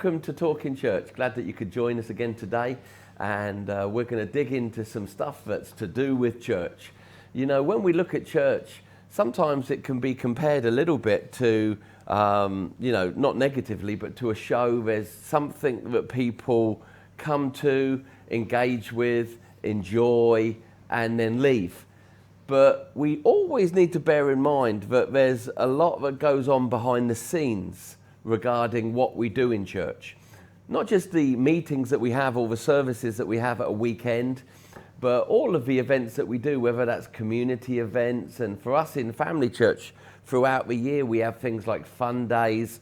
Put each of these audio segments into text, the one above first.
welcome to Talking Church. Glad that you could join us again today, and we're going to dig into some stuff that's to do with church. You know, when we look at church, sometimes it can be compared a little bit to, not negatively, but to a show. There's something that people come to, engage with, enjoy, and then leave. But we always need to bear in mind that there's a lot that goes on behind the scenes regarding what we do in church. Not just the meetings that we have or the services that we have at a weekend, but all of the events that we do, whether that's community events. And for us in Family Church, throughout the year, we have things like fun days,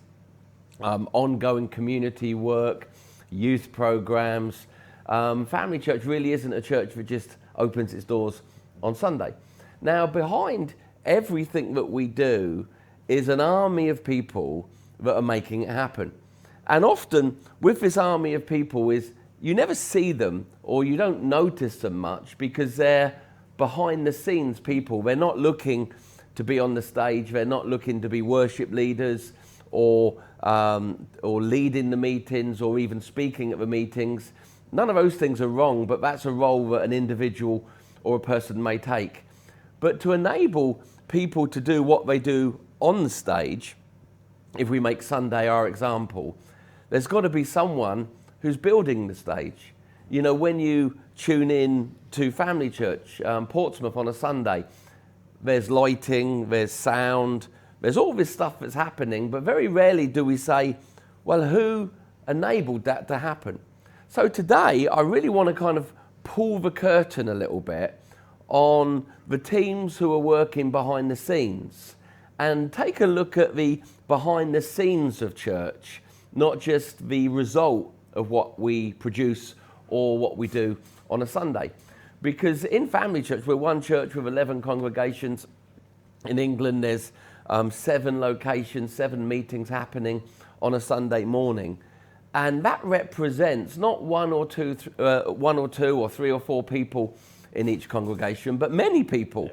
ongoing community work, youth programs. Family Church really isn't a church that just opens its doors on Sunday. Now, behind everything that we do is an army of people that are making it happen. And often with this army of people is you never see them or you don't notice them much because they're behind the scenes people. They're not looking to be on the stage. They're not looking to be worship leaders or leading the meetings or even speaking at the meetings. None of those things are wrong, but that's a role that an individual or a person may take. But to enable people to do what they do on the stage, if we make Sunday our example, there's got to be someone who's building the stage. You know, when you tune in to Family Church, Portsmouth on a Sunday, there's lighting, there's sound, there's all this stuff that's happening, but very rarely do we say, well, who enabled that to happen? So today, I really want to kind of pull the curtain a little bit on the teams who are working behind the scenes and take a look at the behind the scenes of church, not just the result of what we produce or what we do on a Sunday. Because in Family Church, we're one church with 11 congregations. In England, there's 7 locations, 7 meetings happening on a Sunday morning. And that represents not one or two or 3 or 4 people in each congregation, but many people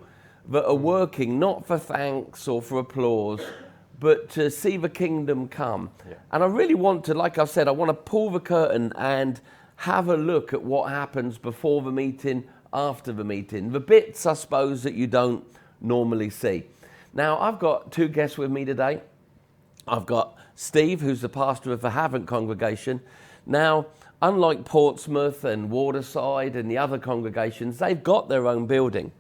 that are working not for thanks or for applause, but to see the kingdom come. Yeah. And I really want to, like I've said, I want to pull the curtain and have a look at what happens before the meeting, after the meeting, the bits, I suppose, that you don't normally see. Now, I've got 2 guests with me today. I've got Steve, who's the pastor of the Havant congregation. Now, unlike Portsmouth and Waterside and the other congregations, they've got their own building.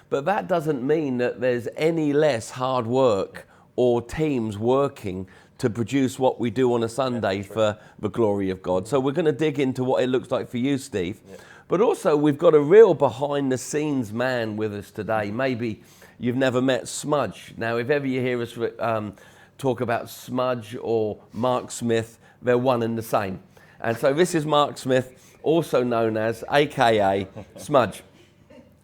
But that doesn't mean that there's any less hard work or teams working to produce what we do on a Sunday for the glory of God. So we're going to dig into what it looks like for you, Steve. Yeah. But also we've got a real behind the scenes man with us today. Maybe you've never met Smudge. Now, if ever you hear us talk about Smudge or Mark Smith, they're one and the same. And so this is Mark Smith, also known as, AKA, Smudge.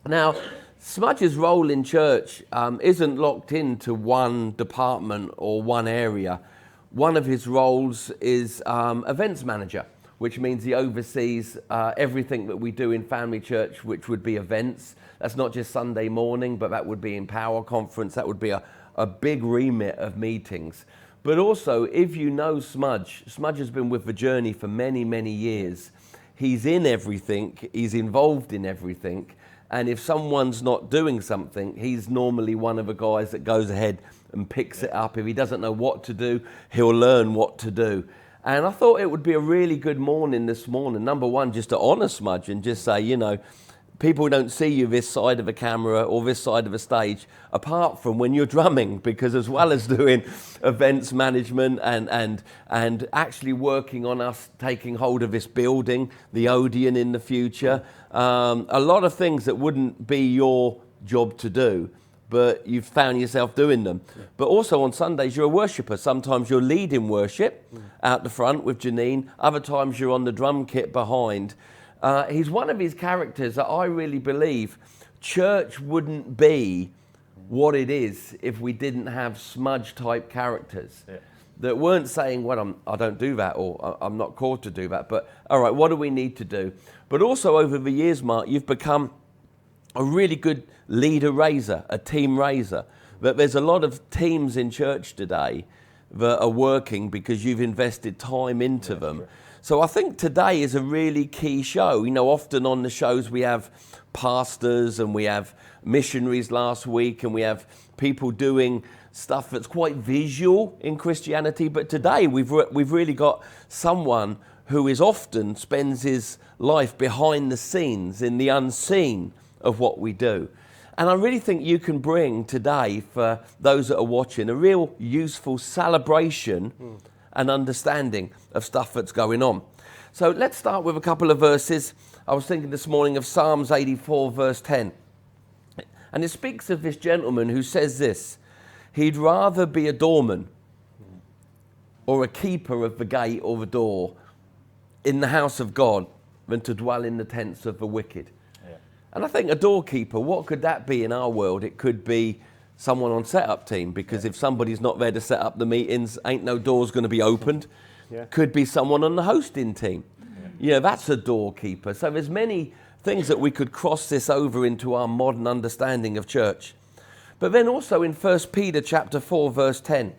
Now, Smudge's role in church isn't locked into one department or one area. One of his roles is events manager, which means he oversees everything that we do in Family Church, which would be events. That's not just Sunday morning, but that would be in Power Conference. That would be a big remit of meetings. But also, if you know Smudge has been with the Journey for many, many years. He's in everything, he's involved in everything, and if someone's not doing something, he's normally one of the guys that goes ahead and picks it up. If he doesn't know what to do, he'll learn what to do. And I thought it would be a really good morning this morning, number one, just to honour Smudge and just say, you know, people don't see you this side of a camera or this side of a stage apart from when you're drumming, because as well as doing events management and actually working on us taking hold of this building, the Odeon in the future, a lot of things that wouldn't be your job to do, but you've found yourself doing them. Yeah. But also on Sundays, you're a worshipper. Sometimes you're leading worship out the front with Janine. Other times you're on the drum kit behind. He's one of his characters that I really believe church wouldn't be what it is if we didn't have Smudge-type characters that weren't saying, well, I don't do that, or I'm not called to do that, but all right, what do we need to do? But also over the years, Mark, you've become a really good leader raiser, a team raiser. But there's a lot of teams in church today that are working because you've invested time into them. Sure. So I think today is a really key show. You know, often on the shows we have pastors and we have missionaries last week and we have people doing stuff that's quite visual in Christianity. But today we've really got someone who is often spends his life behind the scenes in the unseen of what we do. And I really think you can bring today, for those that are watching, a real useful celebration and understanding of stuff that's going on. So let's start with a couple of verses. I was thinking this morning of Psalms 84, verse 10. And it speaks of this gentleman who says this: he'd rather be a doorman or a keeper of the gate or the door in the house of God than to dwell in the tents of the wicked. And I think a doorkeeper, what could that be in our world? It could be someone on setup team, because if somebody's not there to set up the meetings, ain't no doors going to be opened. Could be someone on the hosting team. You know, that's a doorkeeper. So there's many things that we could cross this over into our modern understanding of church. But then also in 1 Peter chapter 4, verse 10,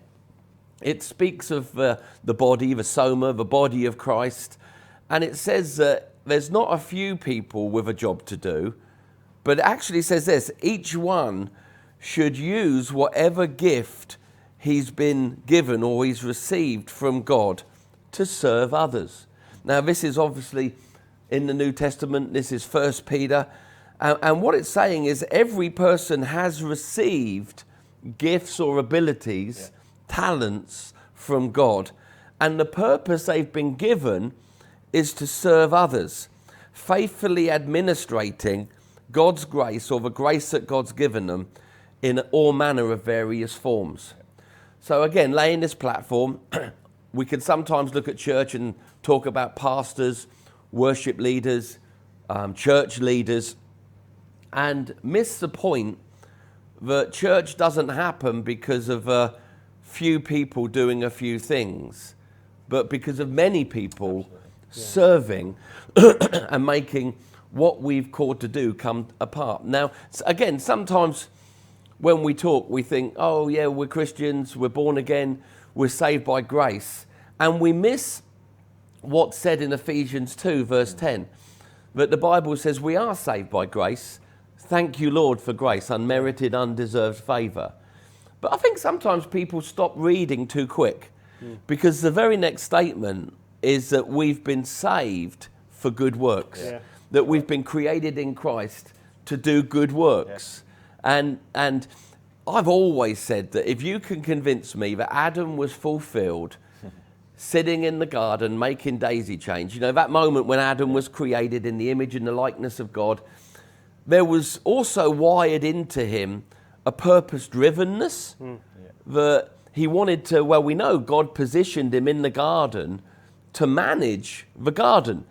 it speaks of the body, the soma, the body of Christ. And it says that there's not a few people with a job to do, but it actually says this: each one should use whatever gift he's been given or he's received from God to serve others. Now, this is obviously in the New Testament. This is 1 Peter. And what it's saying is every person has received gifts or abilities, talents from God. And the purpose they've been given is to serve others, faithfully administrating God's grace, or the grace that God's given them, in all manner of various forms. So again, laying this platform, we can sometimes look at church and talk about pastors, worship leaders, church leaders, and miss the point that church doesn't happen because of a few people doing a few things, but because of many people serving and making what we've called to do come apart. Now, again, sometimes when we talk, we think, oh yeah, we're Christians, we're born again, we're saved by grace. And we miss what's said in Ephesians 2, verse 10, that the Bible says we are saved by grace. Thank you, Lord, for grace, unmerited, undeserved favour. But I think sometimes people stop reading too quick, because the very next statement is that we've been saved for good works, that we've been created in Christ to do good works. And I've always said that if you can convince me that Adam was fulfilled sitting in the garden making daisy chains, you know, that moment when Adam was created in the image and the likeness of God, there was also wired into him a purpose-drivenness that he wanted to, well, we know God positioned him in the garden to manage the garden.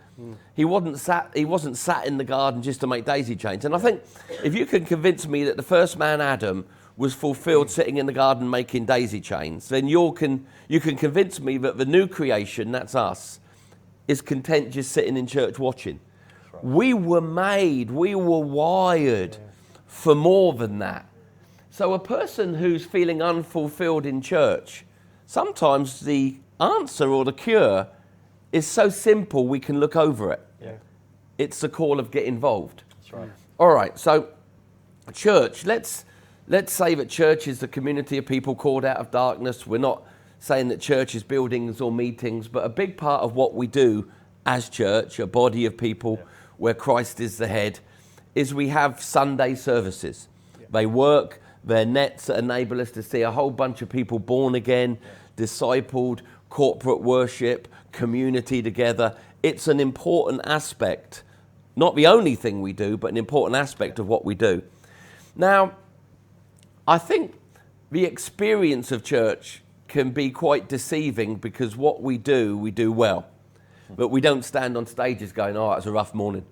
He wasn't sat in the garden just to make daisy chains. And I think if you can convince me that the first man, Adam, was fulfilled sitting in the garden making daisy chains, then you can convince me that the new creation, that's us, is content just sitting in church watching. Right. We were made, we were wired for more than that. So a person who's feeling unfulfilled in church, sometimes the answer or the cure is so simple we can look over it. It's the call of get involved. That's right. All right, so church, let's say that church is the community of people called out of darkness. We're not saying that church is buildings or meetings, but a big part of what we do as church, a body of people where Christ is the head, is we have Sunday services. They work, they're nets that enable us to see a whole bunch of people born again, discipled, corporate worship, community together. It's an important aspect, not the only thing we do, but an important aspect of what we do. Now, I think the experience of church can be quite deceiving, because what we do well. But we don't stand on stages going, oh, it was a rough morning.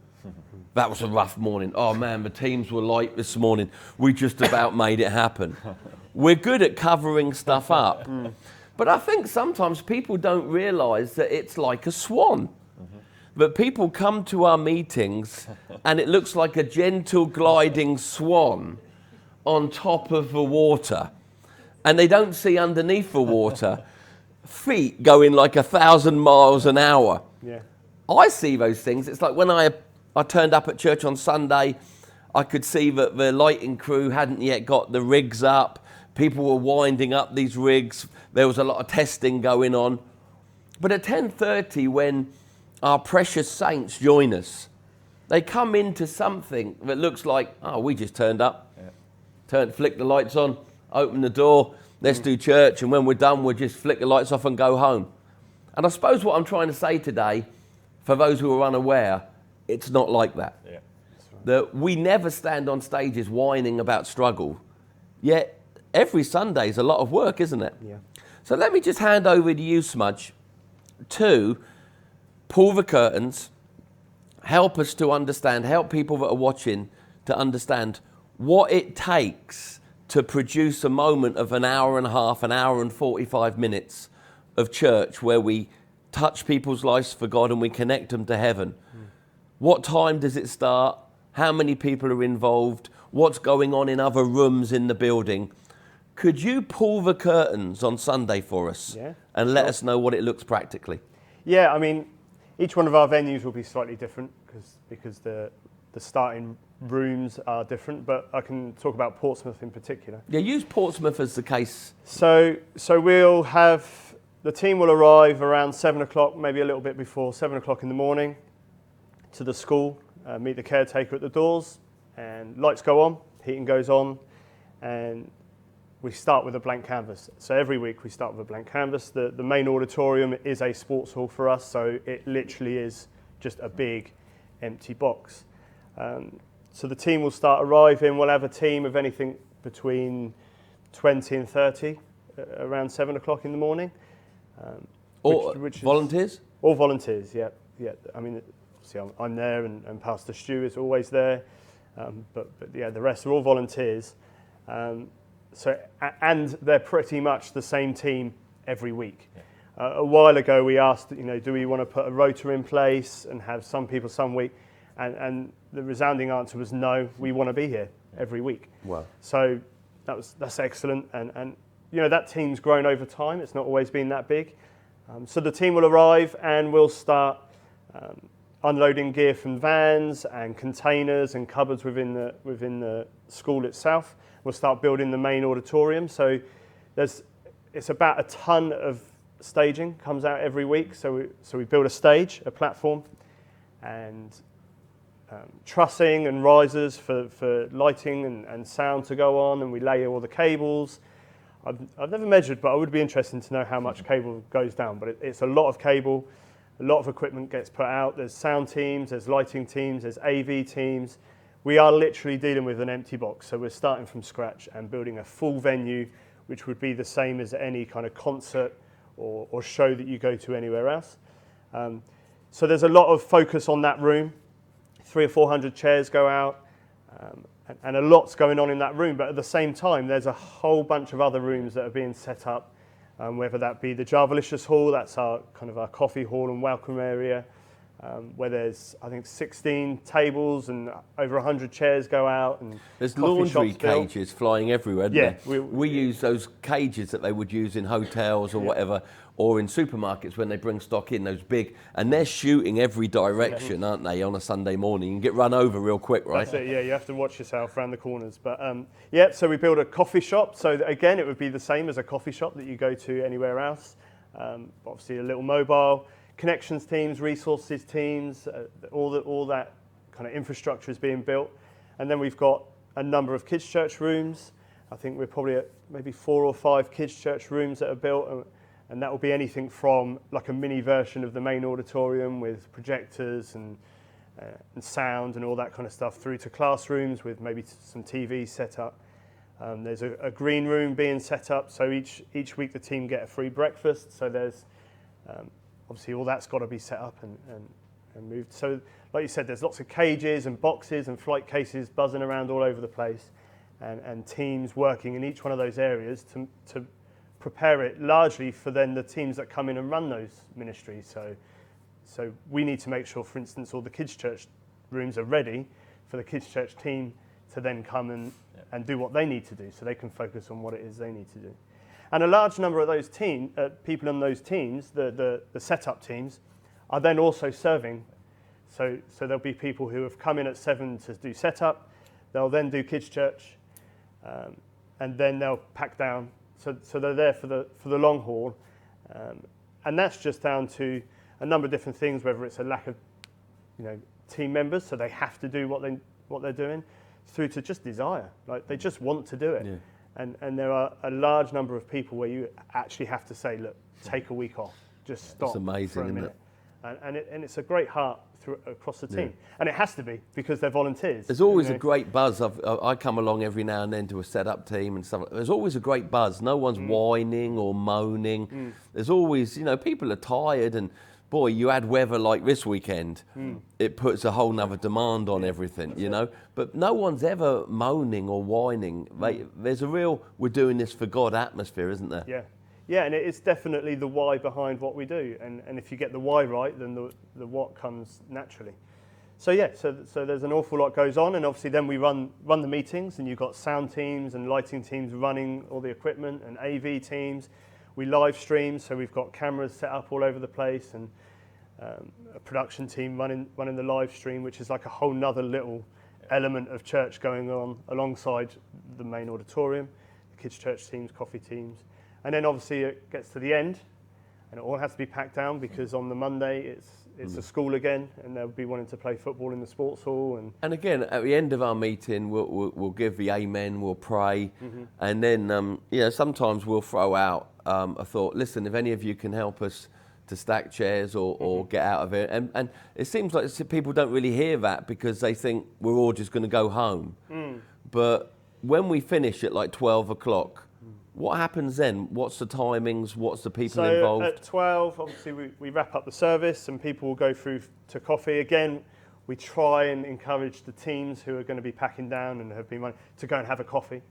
That was a rough morning. Oh man, the teams were light this morning. We just about made it happen. We're good at covering stuff up. But I think sometimes people don't realise that it's like a swan. That people come to our meetings and it looks like a gentle gliding swan on top of the water. And they don't see underneath the water feet going like 1,000 miles an hour. Yeah. I see those things. It's like when I turned up at church on Sunday, I could see that the lighting crew hadn't yet got the rigs up. People were winding up these rigs. There was a lot of testing going on. But at 10:30, when our precious saints join us, they come into something that looks like, oh, we just turned up, flick the lights on, open the door, let's do church, and when we're done, we'll just flick the lights off and go home. And I suppose what I'm trying to say today, for those who are unaware, it's not like that. Yeah, that's right. That we never stand on stages whining about struggle, yet every Sunday is a lot of work, isn't it? Yeah. So let me just hand over to you, Smudge, to pull the curtains, help us to understand, help people that are watching to understand what it takes to produce a moment of an hour and a half, an hour and 45 minutes of church where we touch people's lives for God and we connect them to heaven. What time does it start? How many people are involved? What's going on in other rooms in the building? Could you pull the curtains on Sunday for us and let us know what it looks practically? Yeah, I mean, each one of our venues will be slightly different because the starting rooms are different, but I can talk about Portsmouth in particular. Yeah, use Portsmouth as the case. So we'll have, the team will arrive around 7 o'clock, maybe a little bit before 7 o'clock in the morning to the school, meet the caretaker at the doors, and lights go on, heating goes on, and we start with a blank canvas. So every week we start with a blank canvas. The main auditorium is a sports hall for us, so it literally is just a big empty box. So the team will start arriving. We'll have a team of anything between 20 and 30 around 7 o'clock in the morning. Which volunteers? All volunteers, yeah. I mean, see, I'm there and Pastor Stu is always there, but yeah, the rest are all volunteers. And they're pretty much the same team every week. Yeah. A while ago, we asked, do we want to put a rota in place and have some people some week? And the resounding answer was no. We want to be here every week. Wow! So that's excellent, and that team's grown over time. It's not always been that big. So the team will arrive and we'll start unloading gear from vans and containers and cupboards within the school itself. We'll start building the main auditorium. So it's about a ton of staging comes out every week. So we build a stage, a platform, and trussing and risers for lighting and sound to go on, and we lay all the cables. I've never measured, but I would be interested to know how much cable goes down. But it's a lot of cable, a lot of equipment gets put out. There's sound teams, there's lighting teams, there's AV teams. We are literally dealing with an empty box, so we're starting from scratch and building a full venue, which would be the same as any kind of concert or show that you go to anywhere else. So there's a lot of focus on that room. 300 or 400 chairs go out, and a lot's going on in that room. But at the same time, there's a whole bunch of other rooms that are being set up, whether that be the Jarvalicious Hall, that's our coffee hall and welcome area, where there's, I think, 16 tables and over 100 chairs go out. And there's laundry cages flying everywhere, isn't there? We use those cages that they would use in hotels or whatever, or in supermarkets when they bring stock in, those big, and they're shooting every direction, aren't they, on a Sunday morning? You can get run over real quick, right? That's it, yeah, you have to watch yourself around the corners. But so we build a coffee shop. So again, it would be the same as a coffee shop that you go to anywhere else. Obviously a little mobile, connections teams, resources teams, all that kind of infrastructure is being built. And then we've got a number of kids' church rooms. I think we're probably at maybe 4 or 5 kids' church rooms that are built. And that will be anything from like a mini version of the main auditorium with projectors and sound and all that kind of stuff, through to classrooms with maybe some TVs set up. There's a green room being set up, so each week the team get a free breakfast. So there's obviously all that's got to be set up and moved. So like you said, there's lots of cages and boxes and flight cases buzzing around all over the place, and teams working in each one of those areas to prepare it largely for then the teams that come in and run those ministries. So we need to make sure, for instance, all the kids' church rooms are ready for the kids' church team to then come and do what they need to do, so they can focus on what it is they need to do. And a large number of those people on those teams, the setup teams, are then also serving. So there'll be people who have come in at 7 to do setup. They'll then do kids church, and then they'll pack down. So they're there for the long haul, and that's just down to a number of different things. Whether it's a lack of, team members, so they have to do what they're doing, through to just desire, like they just want to do it. Yeah. And there are a large number of people where you actually have to say, look, take a week off, just stop. It's amazing, for a isn't minute. And it's a great heart across the team. And it has to be, because they're volunteers. There's always a great buzz. I come along every now and then to a set-up team and stuff. There's always a great buzz. No one's whining or moaning. There's always, people are tired, and boy, you add weather like this weekend, it puts a whole nother demand on everything, But no one's ever moaning or whining. There's a real, we're doing this for God atmosphere, isn't there? Yeah. Yeah, and it's definitely the why behind what we do. And if you get the why right, then the what comes naturally. So there's an awful lot goes on, and obviously then we run the meetings, and you've got sound teams and lighting teams running all the equipment, and AV teams. We live stream, so we've got cameras set up all over the place, and a production team running the live stream, which is like a whole nother little element of church going on alongside the main auditorium, the kids' church teams, coffee teams. And then obviously it gets to the end, and it all has to be packed down, because on the Monday it's a school again, and they'll be wanting to play football in the sports hall. And again, at the end of our meeting, we'll give the amen, we'll pray, and then sometimes we'll throw out a thought. Listen, if any of you can help us to stack chairs or get out of it, and it seems like people don't really hear that, because they think we're all just going to go home. But when we finish at like 12 o'clock. What happens then? What's the timings? What's the people involved? At 12, obviously, we wrap up the service, and people will go through to coffee. Again, we try and encourage the teams who are going to be packing down and have been running to go and have a coffee.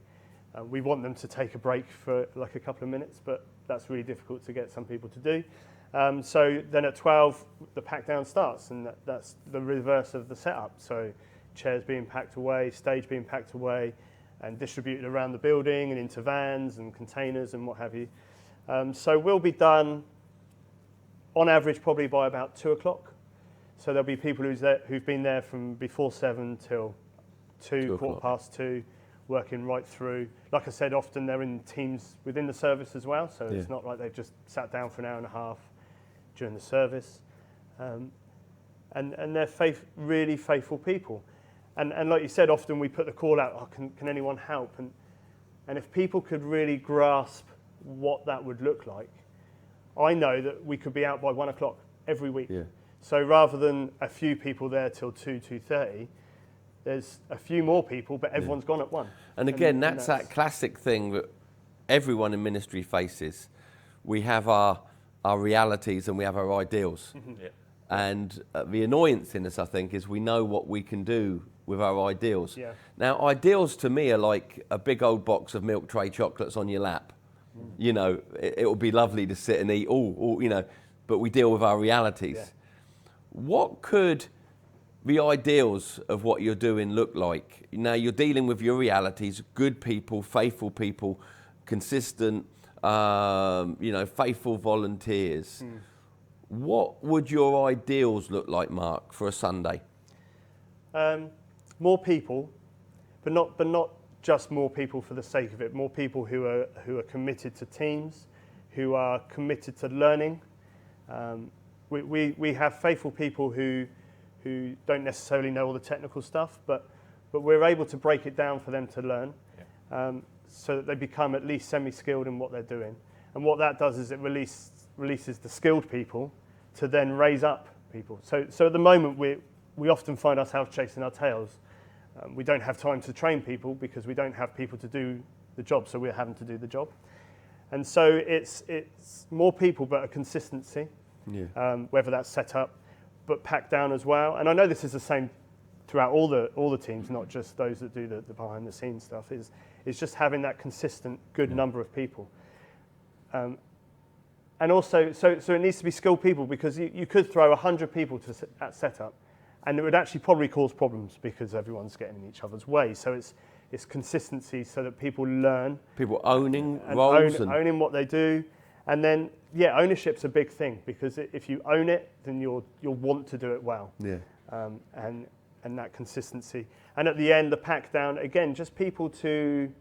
We want them to take a break for like a couple of minutes, but that's really difficult to get some people to do. So then at 12, the pack down starts, and that's the reverse of the setup. So chairs being packed away, stage being packed away, and distributed around the building and into vans and containers and what have you. So we'll be done on average probably by about 2 o'clock. So there'll be people who've been there from before 7 till 2, quarter past 2, working right through. Like I said, often they're in teams within the service as well, so it's not like they've just sat down for an hour and a half during the service. And they're really faithful people. And like you said, often we put the call out, can anyone help? And if people could really grasp what that would look like, I know that we could be out by 1 o'clock every week. Yeah. So rather than a few people there till 2:30, there's a few more people, but everyone's gone at 1. And again, that's that classic thing that everyone in ministry faces. We have our realities and we have our ideals. Yeah. And the annoyance in us, I think, is we know what we can do with our ideals. Yeah. Now, ideals to me are like a big old box of milk tray chocolates on your lap. It will be lovely to sit and eat, but we deal with our realities. Yeah. What could the ideals of what you're doing look like? Now, you're dealing with your realities, good people, faithful people, consistent, faithful volunteers. What would your ideals look like, Mark, for a Sunday? More people, but not just more people for the sake of it. More people who are committed to teams, who are committed to learning. We have faithful people who don't necessarily know all the technical stuff, but we're able to break it down for them to learn, so that they become at least semi-skilled in what they're doing. And what that does is it releases the skilled people to then raise up people. So at the moment we often find ourselves chasing our tails. We don't have time to train people because we don't have people to do the job, so we're having to do the job. And so it's more people, but a consistency, whether that's set up, but packed down as well. And I know this is the same throughout all the teams, not just those that do the behind the scenes stuff. Is just having that consistent, good number of people. And also, so it needs to be skilled people, because you could throw 100 people at setup, and it would actually probably cause problems because everyone's getting in each other's way. So it's it's consistency so that people learn. People owning And roles. owning what they do. And then, ownership's a big thing, because if you own it, then you'll want to do it well. Yeah. And that consistency. And at the end, the pack down, again, just people to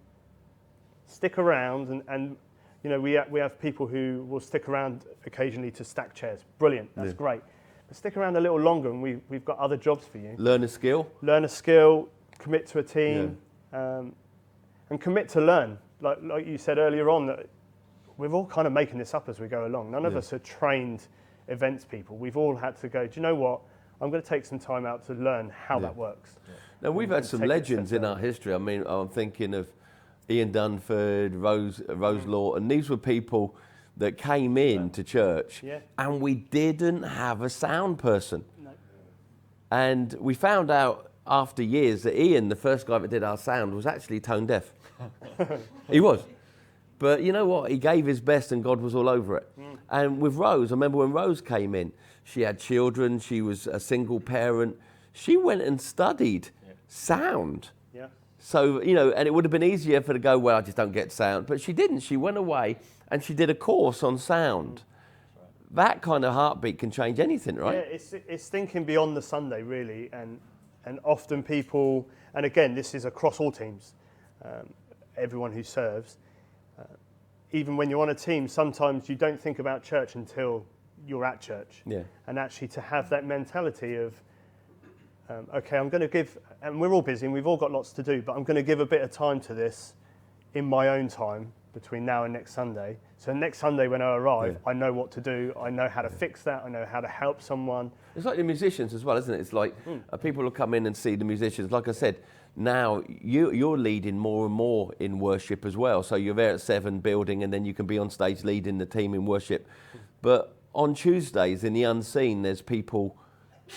stick around. And we have people who will stick around occasionally to stack chairs. Brilliant, that's great. But stick around a little longer, and we've got other jobs for you. Learn a skill. Learn a skill, commit to a team, and commit to learn. Like you said earlier on, that we're all kind of making this up as we go along. None of us are trained events people. We've all had to go, do you know what? I'm going to take some time out to learn how that works. Now, we've had some legends in our history. I mean, I'm thinking of Ian Dunford, Rose Lawton. These were people that came in to church, and we didn't have a sound person. No. And we found out after years that Ian, the first guy that did our sound, was actually tone deaf. He was. But you know what? He gave his best, and God was all over it. And with Rose, I remember when Rose came in, she had children, she was a single parent. She went and studied sound. Yeah. So, and it would have been easier for her to go, well, I just don't get sound. But she didn't. She went away and she did a course on sound. That kind of heartbeat can change anything, right? Yeah, it's thinking beyond the Sunday, really. And often people, and again, this is across all teams, everyone who serves. Even when you're on a team, sometimes you don't think about church until you're at church. Yeah. And actually to have that mentality of, okay, I'm going to give, and we're all busy and we've all got lots to do, but I'm going to give a bit of time to this in my own time between now and next Sunday. So next Sunday when I arrive, I know what to do, I know how to fix that, I know how to help someone. It's like the musicians as well, isn't it? It's like people will come in and see the musicians. Like I said, now you're leading more and more in worship as well. So you're there at 7 building, and then you can be on stage leading the team in worship. But on Tuesdays in the unseen, there's people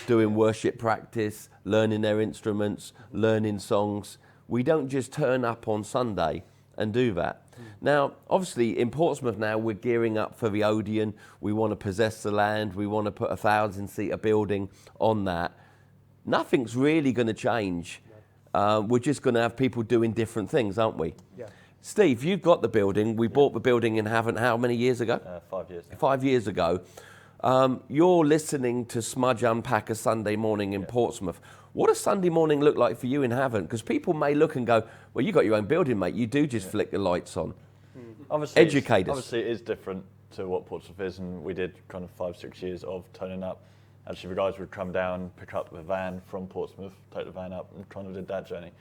doing worship practice, learning their instruments, learning songs. We don't just turn up on Sunday and do that. Now, obviously, in Portsmouth now, we're gearing up for the Odeon. We want to possess the land. We want to put a 1,000-seater building on that. Nothing's really going to change. We're just going to have people doing different things, aren't we? Yeah. Steve, you've got the building. We bought the building in Havant how many years ago? 5 years. 5 years ago. You're listening to Smudge unpack a Sunday morning in Portsmouth. What does Sunday morning look like for you in Havant? Because people may look and go, well, you got your own building, mate. You do just flick the lights on. Obviously, educate us. Obviously, it is different to what Portsmouth is, and we did kind of 5-6 years of turning up. Actually, the guys would come down, pick up the van from Portsmouth, take the van up, and kind of did that journey.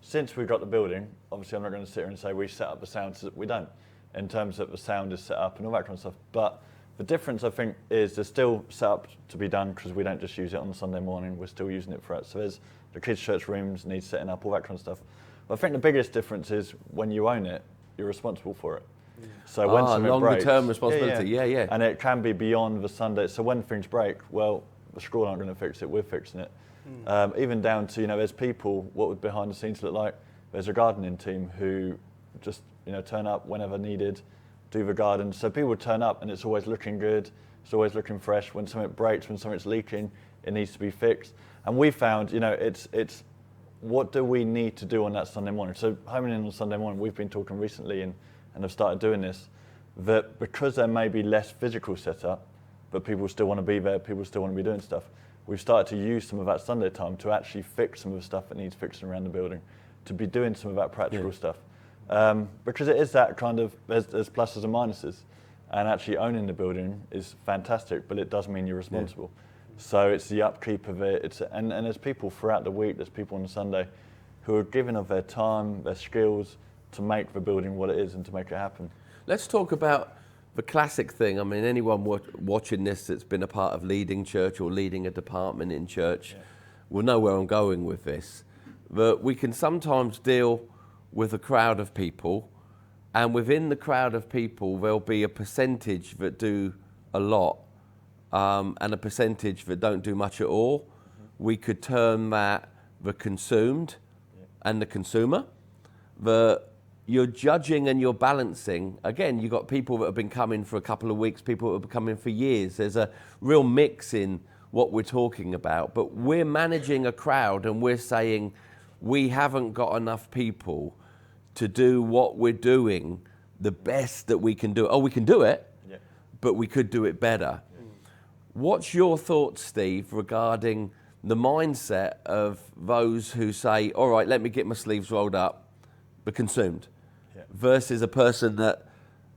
Since we got the building, obviously, I'm not going to sit here and say we set up the sound. We don't, in terms of the sound is set up and all that kind of stuff. But the difference, I think, is there's still set up to be done, because we don't just use it on Sunday morning. We're still using it for it. So there's the kids' church rooms need setting up, all that kind of stuff. But I think the biggest difference is when you own it, you're responsible for it. So when something breaks, longer-term responsibility, yeah. And it can be beyond the Sunday. So when things break, well, the school aren't going to fix it, we're fixing it. Even down to, there's people, what would behind the scenes look like? There's a gardening team who just, turn up whenever needed, do the garden. So people would turn up and it's always looking good, it's always looking fresh. When something breaks, when something's leaking, it needs to be fixed. And we found, it's what do we need to do on that Sunday morning? So homing in on Sunday morning, we've been talking recently and have started doing this, that because there may be less physical setup, but people still want to be there, people still want to be doing stuff, we've started to use some of that Sunday time to actually fix some of the stuff that needs fixing around the building, to be doing some of that practical stuff. Because it is that kind of, there's pluses and minuses, and actually owning the building is fantastic, but it does mean you're responsible. So it's the upkeep of it, and there's people throughout the week, there's people on the Sunday who are giving of their time, their skills, to make the building what it is and to make it happen. Let's talk about the classic thing. I mean, anyone watching this that's been a part of leading church or leading a department in church will know where I'm going with this. But we can sometimes deal with a crowd of people, and within the crowd of people, there'll be a percentage that do a lot and a percentage that don't do much at all. Mm-hmm. We could term that the consumed and the consumer. You're judging and you're balancing. Again, you've got people that have been coming for a couple of weeks, people that have been coming for years. There's a real mix in what we're talking about. But we're managing a crowd and we're saying, we haven't got enough people to do what we're doing the best that we can do. Oh, we can do it, but we could do it better. What's your thoughts, Steve, regarding the mindset of those who say, all right, let me get my sleeves rolled up, but consumed, versus a person that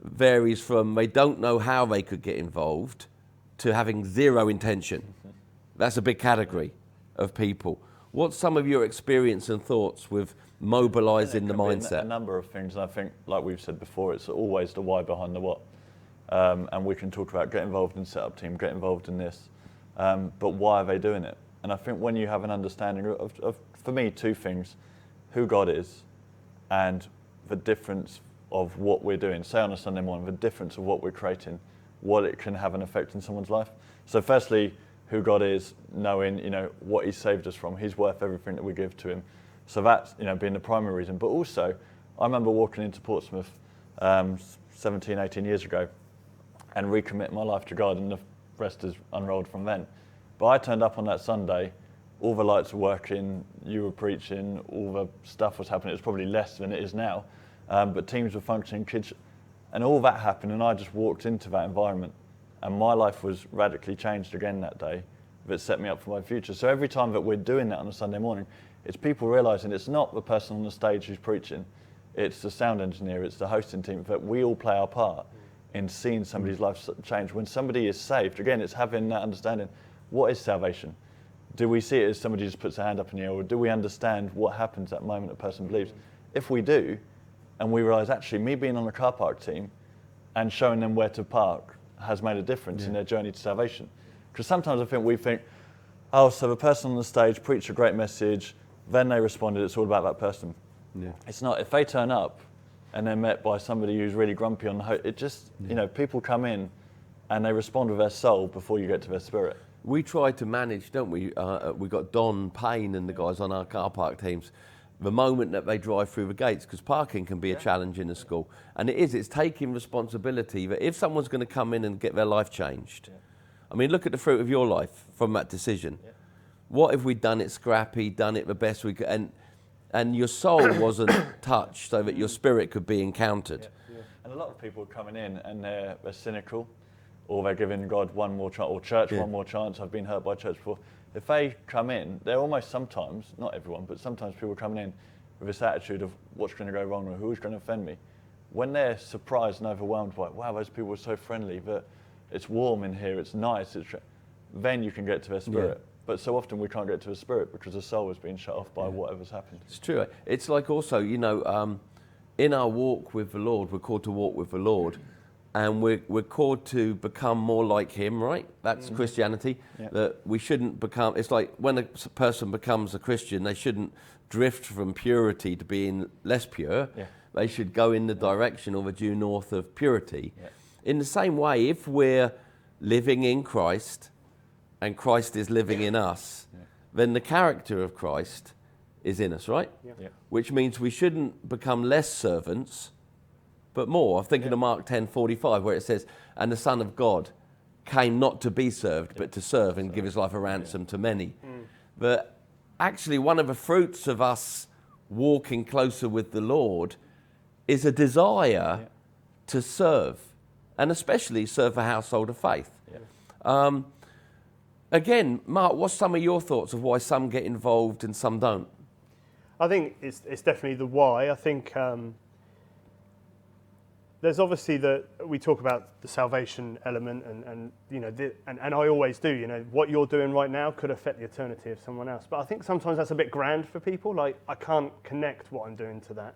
varies from they don't know how they could get involved to having zero intention? That's a big category of people. What's some of your experience and thoughts with mobilising the mindset? A number of things, and I think, like we've said before, it's always the why behind the what. And we can talk about get involved in set-up team, get involved in this, but why are they doing it? And I think when you have an understanding of, for me, two things: who God is and the difference of what we're doing. Say on a Sunday morning, the difference of what we're creating, what it can have an effect in someone's life. So firstly, who God is, knowing, what He's saved us from. He's worth everything that we give to Him. So that's, being the primary reason. But also, I remember walking into Portsmouth 17, 18 years ago and recommitting my life to God, and the rest is unrolled from then. But I turned up on that Sunday, all the lights were working, you were preaching, all the stuff was happening. It was probably less than it is now, but teams were functioning, kids, and all that happened, and I just walked into that environment, and my life was radically changed again that day. That set me up for my future. So every time that we're doing that on a Sunday morning, it's people realising it's not the person on the stage who's preaching, it's the sound engineer, it's the hosting team, that we all play our part in seeing somebody's life change. When somebody is saved, again, it's having that understanding. What is salvation? Do we see it as somebody just puts a hand up in the air, or do we understand what happens that moment a person believes? If we do, and we realise, actually, me being on the car park team and showing them where to park has made a difference in their journey to salvation. Because sometimes I think we think, oh, so the person on the stage preached a great message, then they responded, it's all about that person. Yeah. It's not. If they turn up and they're met by somebody who's really grumpy on the host, it just, people come in and they respond with their soul before you get to their spirit. We try to manage, don't we? We've got Don Payne and the guys on our car park teams, the moment that they drive through the gates, because parking can be a challenge in a school. And it's taking responsibility that if someone's going to come in and get their life changed, I mean, look at the fruit of your life from that decision. What if we'd done it scrappy, done it the best we could, and your soul wasn't touched so that your spirit could be encountered? And a lot of people are coming in and they're cynical, or they're giving God one more chance, or church one more chance. I've been hurt by church before. If they come in, they're almost sometimes, not everyone, but sometimes people coming in with this attitude of what's going to go wrong or who's going to offend me. When they're surprised and overwhelmed by, wow, those people are so friendly, that it's warm in here, it's nice, then you can get to their spirit. But so often we can't get to a spirit because the soul has been shut off by whatever's happened. It's true. It's like also, in our walk with the Lord, we're called to walk with the Lord, and we're called to become more like Him, right? That's Christianity. That we shouldn't become, it's like when a person becomes a Christian, they shouldn't drift from purity to being less pure. They should go in the direction or the due north of purity. In the same way, if we're living in Christ and Christ is living in us, then the character of Christ is in us, right? Which means we shouldn't become less servants, but more. I'm thinking of Mark 10:45, where it says, and the Son of God came not to be served, but to serve and give His life a ransom to many. But actually, one of the fruits of us walking closer with the Lord is a desire to serve, and especially serve the household of faith. Again, Mark, what's some of your thoughts of why some get involved and some don't? I think it's definitely the why. I think there's obviously we talk about the salvation element, and I always do. What you're doing right now could affect the eternity of someone else. But I think sometimes that's a bit grand for people. Like, I can't connect what I'm doing to that.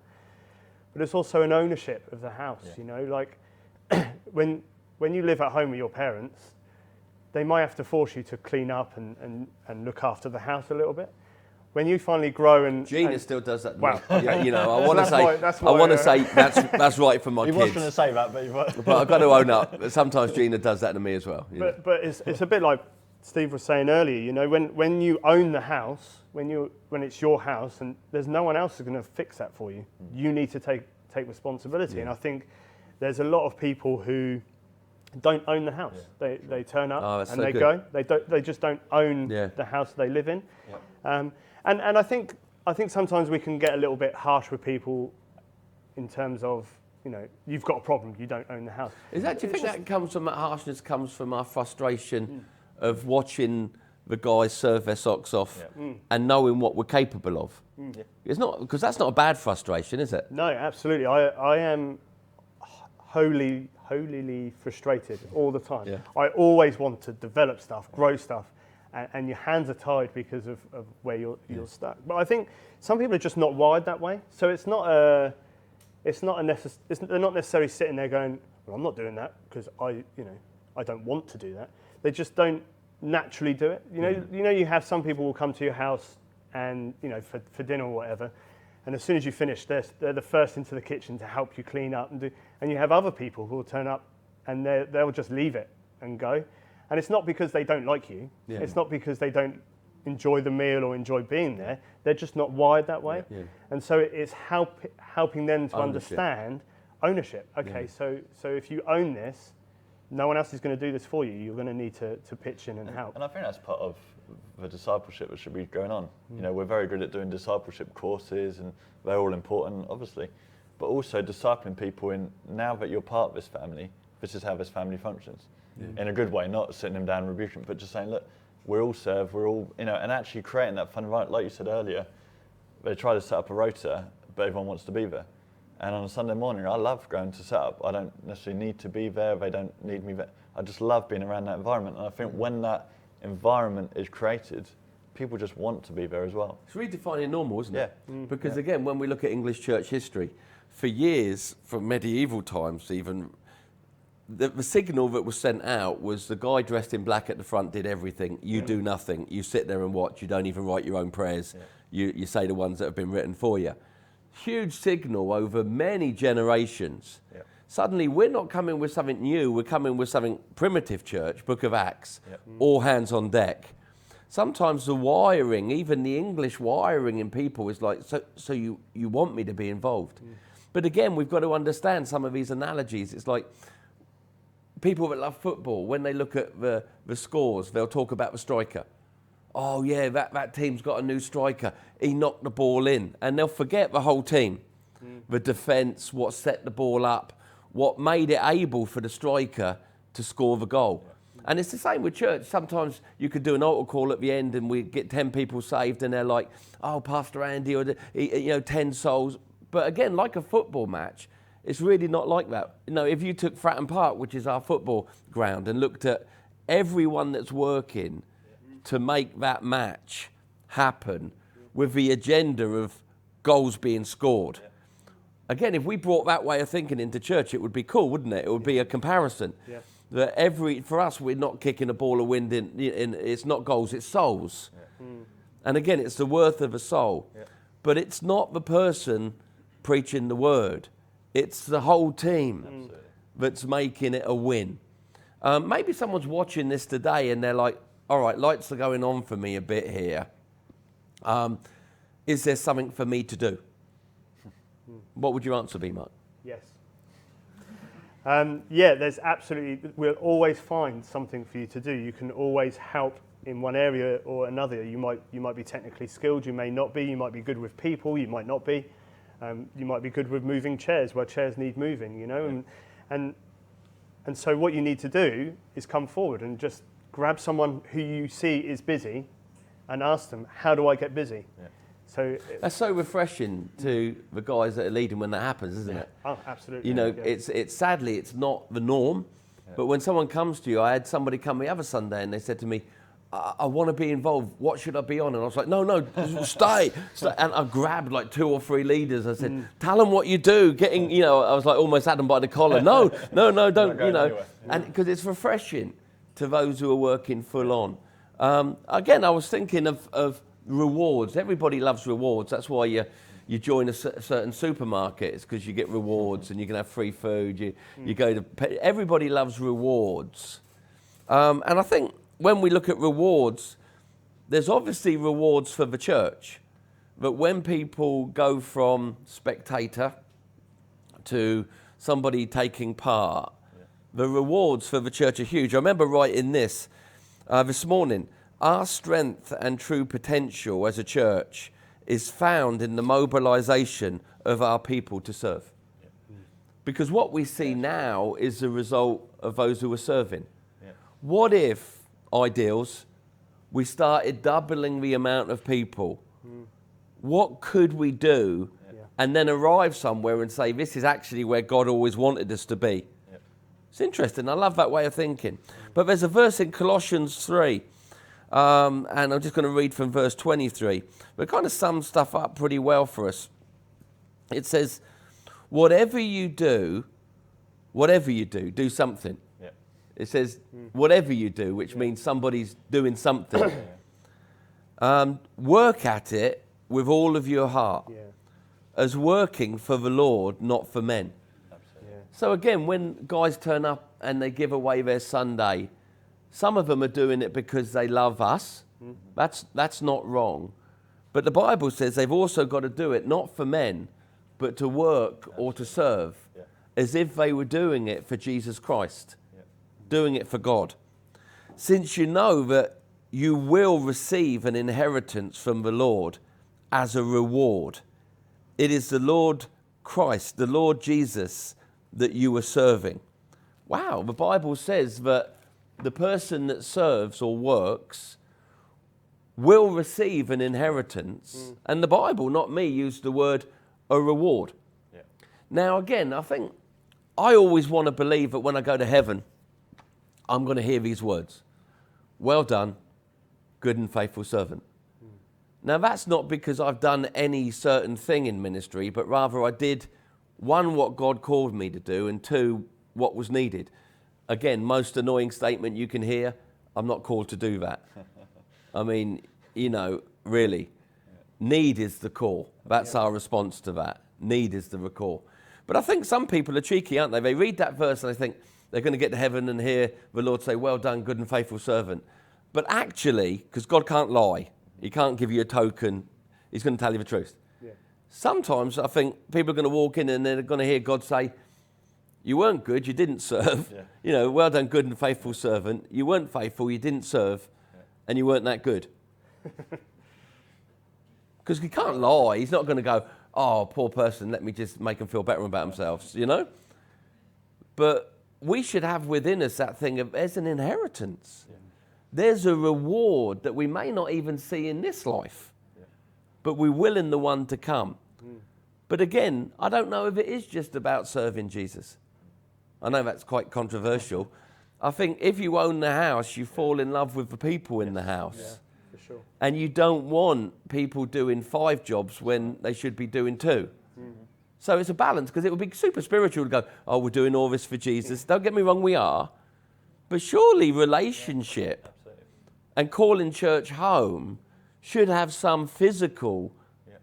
But it's also an ownership of the house. Like when you live at home with your parents, they might have to force you to clean up and look after the house a little bit. When you finally grow and Gina still does that. Wow. I want to say that's right for my kids. You was going to say that, but I've got to own up. Sometimes Gina does that to me as well. But it's a bit like Steve was saying earlier. When you own the house, when it's your house, and there's no one else who's going to fix that for you. You need to take responsibility. And I think there's a lot of people who don't own the house. They turn up go. They just don't own the house they live in. And I think I think sometimes we can get a little bit harsh with people in terms of, you've got a problem, you don't own the house. Do you think that comes from that harshness, comes from our frustration of watching the guys serve their socks off and knowing what we're capable of? Yeah. It's not, because that's not a bad frustration, is it? No, absolutely. I am holily frustrated all the time. Yeah. I always want to develop stuff, grow stuff, and your hands are tied because of where you're stuck. But I think some people are just not wired that way. So they're not necessarily sitting there going, well, I'm not doing that because I don't want to do that. They just don't naturally do it. You have some people will come to your house and for dinner or whatever, and as soon as you finish, they're the first into the kitchen to help you clean up and you have other people who will turn up and they'll just leave it and go. And it's not because they don't like you. Yeah. It's not because they don't enjoy the meal or enjoy being there. They're just not wired that way. Yeah. And so it's helping them to understand ownership. Okay, so if you own this, no one else is going to do this for you. You're going to need to pitch in and help. And I think that's part of the discipleship that should be going on. We're very good at doing discipleship courses, and they're all important, obviously. But also discipling people in, now that you're part of this family, this is how this family functions. In a good way, not sitting them down and rebuking them, but just saying, look, we're all served, we're all, and actually creating that fun environment. Like you said earlier, they try to set up a rota, but everyone wants to be there. And on a Sunday morning, I love going to set up. I don't necessarily need to be there. They don't need me there. I just love being around that environment. And I think when that environment is created, people just want to be there as well. It's redefining normal, isn't it? Because yeah. Again, when we look at English church history, for years, from medieval times even, the signal that was sent out was the guy dressed in black at the front did everything. You do nothing. You sit there and watch. You don't even write your own prayers. Yeah. You say the ones that have been written for you. Huge signal over many generations. Yeah. Suddenly, we're not coming with something new. We're coming with something primitive church, Book of Acts, all hands on deck. Sometimes the wiring, even the English wiring in people is like, so you want me to be involved. But again, we've got to understand some of these analogies. It's like people that love football, when they look at the scores, they'll talk about the striker. Oh yeah, that team's got a new striker. He knocked the ball in. And they'll forget the whole team. The defence, what set the ball up, what made it able for the striker to score the goal. And it's the same with church. Sometimes you could do an altar call at the end and we get 10 people saved and they're like, oh, Pastor Andy, or 10 souls. But again, like a football match, it's really not like that. If you took Fratton Park, which is our football ground, and looked at everyone that's working to make that match happen with the agenda of goals being scored. Again, if we brought that way of thinking into church, it would be cool, wouldn't it? It would be a comparison. Yeah. That for us, we're not kicking a ball of wind in it's not goals, it's souls. Yeah. And again, it's the worth of a soul. Yeah. But it's not the person preaching the word. It's the whole team that's making it a win. Maybe someone's watching this today and they're like, all right, lights are going on for me a bit here. Is there something for me to do? What would your answer be, Mark? Yes. There's absolutely, we'll always find something for you to do. You can always help in one area or another. You might be technically skilled, you may not be. You might be good with people, you might not be. You might be good with moving chairs where chairs need moving, and so what you need to do is come forward and just grab someone who you see is busy and ask them, how do I get busy? Yeah. So that's so refreshing to the guys that are leading when that happens, isn't it? Oh, absolutely. It's sadly it's not the norm, but when someone comes to you, I had somebody come the other Sunday and they said to me, I want to be involved. What should I be on? And I was like, no, stay. And I grabbed like 2 or 3 leaders. I said, tell them what you do. I was like almost had them by the collar. No, don't, anywhere. And because it's refreshing to those who are working full on. Again, I was thinking of rewards. Everybody loves rewards. That's why you join a certain supermarket. It's because you get rewards and you can have free food. You go to. Everybody loves rewards, and I think when we look at rewards, there's obviously rewards for the church, but when people go from spectator to somebody taking part, the rewards for the church are huge. I remember writing this morning. Our strength and true potential as a church is found in the mobilization of our people to serve. Because what we see now is the result of those who are serving. What if, ideals, we started doubling the amount of people? What could we do and then arrive somewhere and say, this is actually where God always wanted us to be? It's interesting. I love that way of thinking. But there's a verse in Colossians 3, and I'm just going to read from verse 23. But it kind of sums stuff up pretty well for us. It says, whatever you do, do something. It says, whatever you do, which means somebody's doing something. Work at it with all of your heart, as working for the Lord, not for men. So again, when guys turn up and they give away their Sunday, some of them are doing it because they love us. That's not wrong. But the Bible says they've also got to do it not for men, but to work or to serve, as if they were doing it for Jesus Christ, doing it for God. Since you know that you will receive an inheritance from the Lord as a reward. It is the Lord Christ, the Lord Jesus, that you are serving. Wow, the Bible says that the person that serves or works will receive an inheritance. And the Bible, not me, used the word a reward. Now, again, I think I always want to believe that when I go to heaven, I'm going to hear these words. Well done, good and faithful servant. Now, that's not because I've done any certain thing in ministry, but rather I did, one, what God called me to do, and two, what was needed. Again, most annoying statement you can hear, I'm not called to do that. I mean, you know, really, need is the call. That's our response to that. Need is the call. But I think some people are cheeky, aren't they? They read that verse and they think they're going to get to heaven and hear the Lord say, well done, good and faithful servant. But actually, because God can't lie, he can't give you a token, he's going to tell you the truth. Sometimes I think people are going to walk in and they're going to hear God say, you weren't good, you didn't serve. You know, well done, good and faithful servant. You weren't faithful, you didn't serve, and you weren't that good. Because he can't lie. He's not going to go, oh, poor person, let me just make them feel better about themselves, you know? But we should have within us that thing of there's an inheritance. There's a reward that we may not even see in this life, but we will in the one to come. But again, I don't know if it is just about serving Jesus. I know that's quite controversial. I think if you own the house, you fall in love with the people in the house. Yeah, for sure. And you don't want people doing 5 jobs when they should be doing 2. So it's a balance, because it would be super spiritual to go, oh, we're doing all this for Jesus. Don't get me wrong, we are. But surely relationship and calling church home should have some physical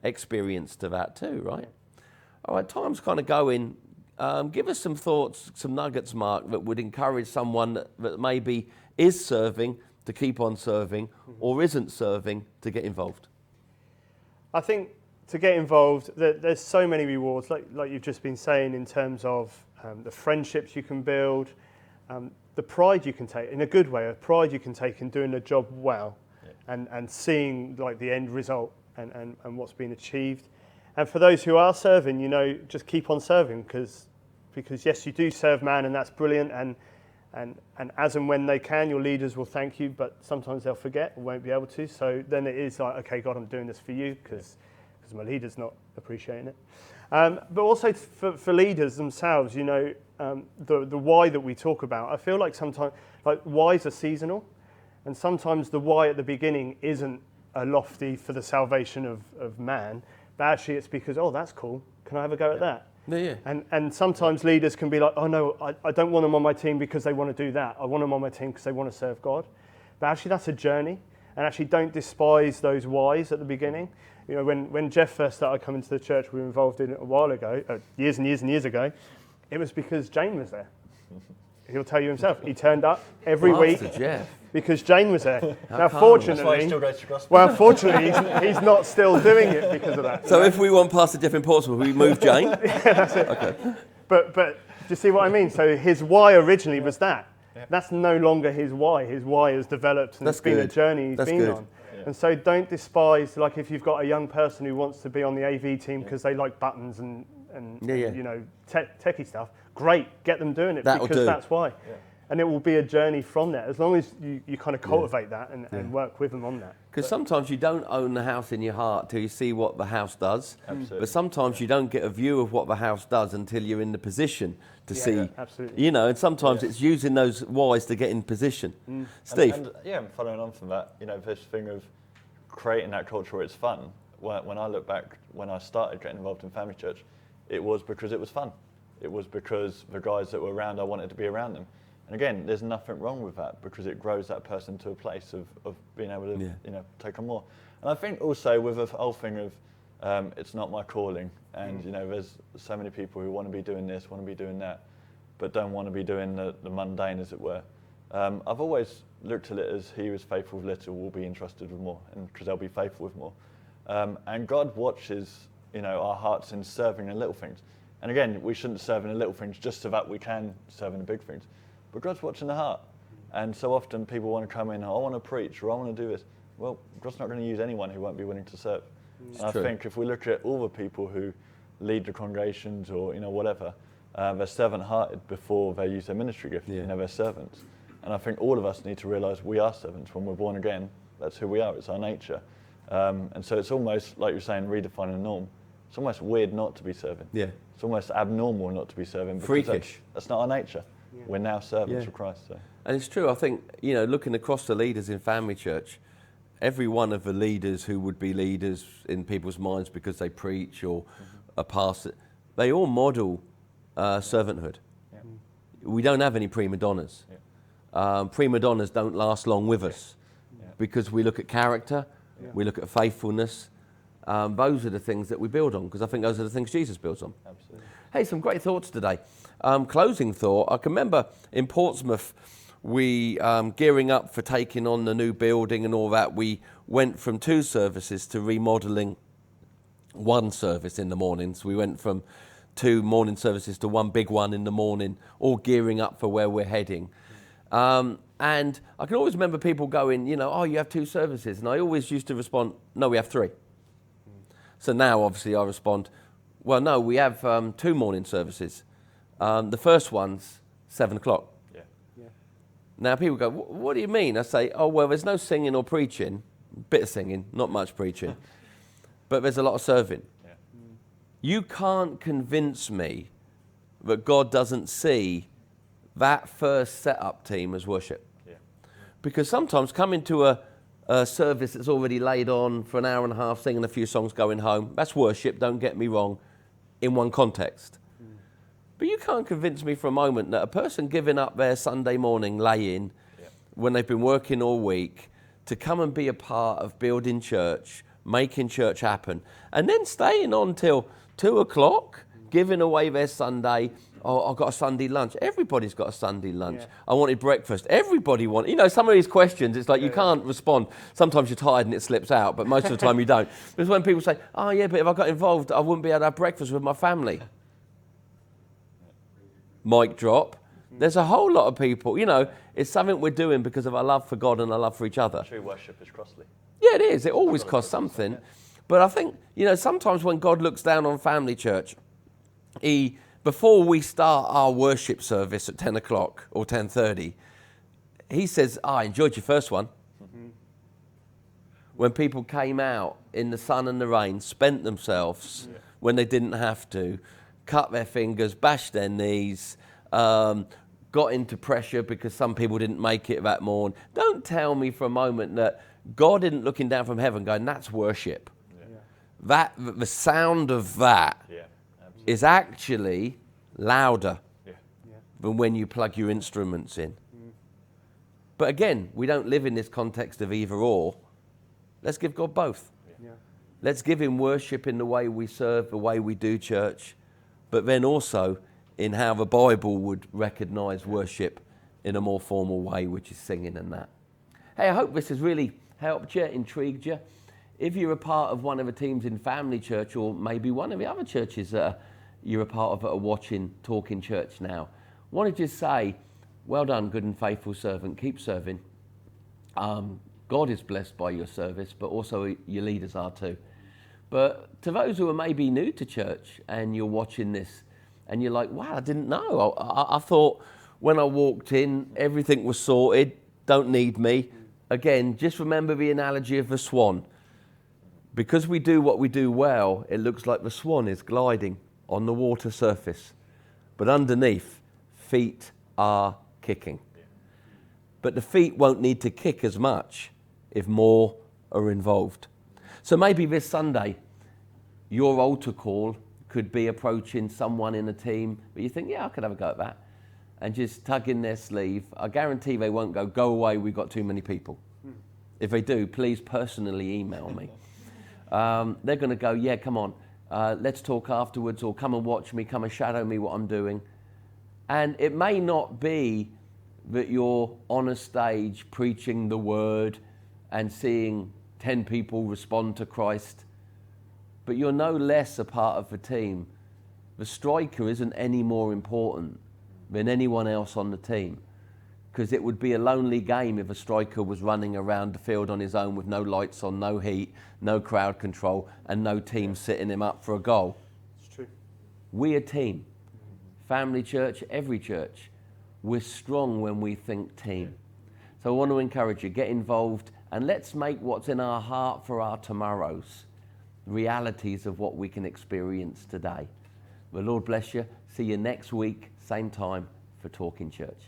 experience to that too, right? All right, time's kind of going. Give us some thoughts, some nuggets, Mark, that would encourage someone that maybe is serving to keep on serving or isn't serving to get involved. I think to get involved, there's so many rewards, like you've just been saying, in terms of the friendships you can build, the pride you can take, in a good way, a pride you can take in doing the job well, and seeing like the end result and what's been achieved. And for those who are serving, you know, just keep on serving, because yes, you do serve man, and that's brilliant. And as and when they can, your leaders will thank you, but sometimes they'll forget or won't be able to. So then it is like, okay, God, I'm doing this for you because my leader's not appreciating it. But also for leaders themselves, you know, the why that we talk about, I feel like sometimes, like, whys are seasonal, and sometimes the why at the beginning isn't a lofty for the salvation of man, but actually it's because, oh, that's cool, can I have a go at that? Yeah. And sometimes leaders can be like, oh no, I don't want them on my team because they want to do that. I want them on my team because they want to serve God. But actually that's a journey, and actually don't despise those whys at the beginning. You know, when Jeff first started coming to the church we were involved in a while ago, years and years and years ago, it was because Jane was there. He'll tell you himself. He turned up every week because Jane was there. Now, fortunately, he's not still doing it because of that. So if we want Pastor Jeff in Portsmouth, we move Jane? Yeah, that's it. Okay. But do you see what I mean? So his why originally was that. That's no longer his why. His why has developed, and it's been a journey he's been on. And so don't despise, like if you've got a young person who wants to be on the AV team because they like buttons and you know, techie stuff, great, get them doing it because that's why. Yeah. And it will be a journey from there, as long as you kind of cultivate that and work with them on that. Because sometimes you don't own the house in your heart till you see what the house does. Absolutely. But sometimes you don't get a view of what the house does until you're in the position to see. Absolutely. You know, and sometimes it's using those whys to get in position. Steve? And following on from that, you know, this thing of creating that culture where it's fun. When I look back, when I started getting involved in family church, it was because it was fun. It was because the guys that were around, I wanted to be around them. And again, there's nothing wrong with that because it grows that person to a place of being able to, you know, take on more. And I think also with the whole thing of it's not my calling, and you know, there's so many people who want to be doing this, want to be doing that, but don't want to be doing the mundane, as it were. I've always looked at it as he who is faithful with little will be entrusted with more, and because they'll be faithful with more. And God watches, you know, our hearts in serving in little things. And again, we shouldn't serve in the little things just so that we can serve in the big things. But God's watching the heart. And so often people want to come in, I want to preach, or I want to do this. Well, God's not going to use anyone who won't be willing to serve. And I think if we look at all the people who lead the congregations or, you know, whatever, they're servant-hearted before they use their ministry gift. You know, they're servants. And I think all of us need to realise we are servants. When we're born again, that's who we are. It's our nature. And so it's almost, like you're saying, redefining the norm. It's almost weird not to be serving. Yeah. It's almost abnormal not to be serving. Freakish. That's not our nature. Yeah. We're now servants of Christ. So. And it's true, I think, you know, looking across the leaders in family church, every one of the leaders who would be leaders in people's minds because they preach or are pastor, they all model servanthood. Yeah. We don't have any prima donnas. Yeah. Prima donnas don't last long with us because we look at character, we look at faithfulness. Those are the things that we build on, because I think those are the things Jesus builds on. Absolutely. Hey, some great thoughts today. Closing thought, I can remember in Portsmouth, we gearing up for taking on the new building and all that, we went from 2 services to remodelling 1 service in the mornings. We went from 2 morning services to 1 big one in the morning, all gearing up for where we're heading. And I can always remember people going, you know, oh, you have 2 services. And I always used to respond, no, we have 3. So now, obviously, I respond, well, no, we have 2 morning services. The first one's 7 o'clock. Yeah. Now, people go, what do you mean? I say, oh, well, there's no singing or preaching. Bit of singing, not much preaching. But there's a lot of serving. Yeah. You can't convince me that God doesn't see that first setup team as worship. Yeah. Because sometimes coming to a service that's already laid on for an hour and a half, singing a few songs, going home, that's worship, don't get me wrong, in one context. But you can't convince me for a moment that a person giving up their Sunday morning lay-in when they've been working all week to come and be a part of building church, making church happen, and then staying on till 2 o'clock, giving away their Sunday. Oh, I've got a Sunday lunch. Everybody's got a Sunday lunch. I wanted breakfast. Everybody wants, you know, some of these questions, it's like you can't respond. Sometimes you're tired and it slips out, but most of the time you don't. Because when people say, oh yeah, but if I got involved, I wouldn't be able to have breakfast with my family. Mic drop. There's a whole lot of people, you know, it's something we're doing because of our love for God and our love for each other. True worship is costly. Yeah, it is. It always costs something. But I think, you know, sometimes when God looks down on family church, before we start our worship service at 10 o'clock or 10:30, he says, I enjoyed your first one. Mm-hmm. When people came out in the sun and the rain, spent themselves when they didn't have to, cut their fingers, bashed their knees, got into pressure because some people didn't make it that morning. Don't tell me for a moment that God isn't looking down from heaven going, that's worship. Yeah. The sound of that is actually louder than when you plug your instruments in. But again, we don't live in this context of either or. Let's give God both. Let's give him worship in the way we serve, the way we do church, but then also in how the Bible would recognise worship in a more formal way, which is singing and that. Hey, I hope this has really helped you, intrigued you. If you're a part of one of the teams in Family Church, or maybe one of the other churches that you're a part of that are watching Talking Church now, I want to just say, well done, good and faithful servant. Keep serving. God is blessed by your service, but also your leaders are too. But to those who are maybe new to church and you're watching this and you're like, wow, I didn't know. I thought when I walked in, everything was sorted, don't need me. Again, just remember the analogy of the swan. Because we do what we do well, it looks like the swan is gliding on the water surface. But underneath, feet are kicking. But the feet won't need to kick as much if more are involved. So maybe this Sunday, your altar call could be approaching someone in a team, but you think, yeah, I could have a go at that. And just tugging their sleeve. I guarantee they won't go away, we've got too many people. If they do, please personally email me. They're going to go, yeah, come on, let's talk afterwards, or come and watch me, come and shadow me what I'm doing. And it may not be that you're on a stage preaching the word and seeing 10 people respond to Christ, but you're no less a part of the team. The striker isn't any more important than anyone else on the team, because it would be a lonely game if a striker was running around the field on his own with no lights on, no heat, no crowd control, and no team setting him up for a goal. It's true. We a team. Family church, every church. We're strong when we think team. So I want to encourage you, get involved, and let's make what's in our heart for our tomorrows realities of what we can experience today. The Lord bless you. See you next week, same time, for Talking Church.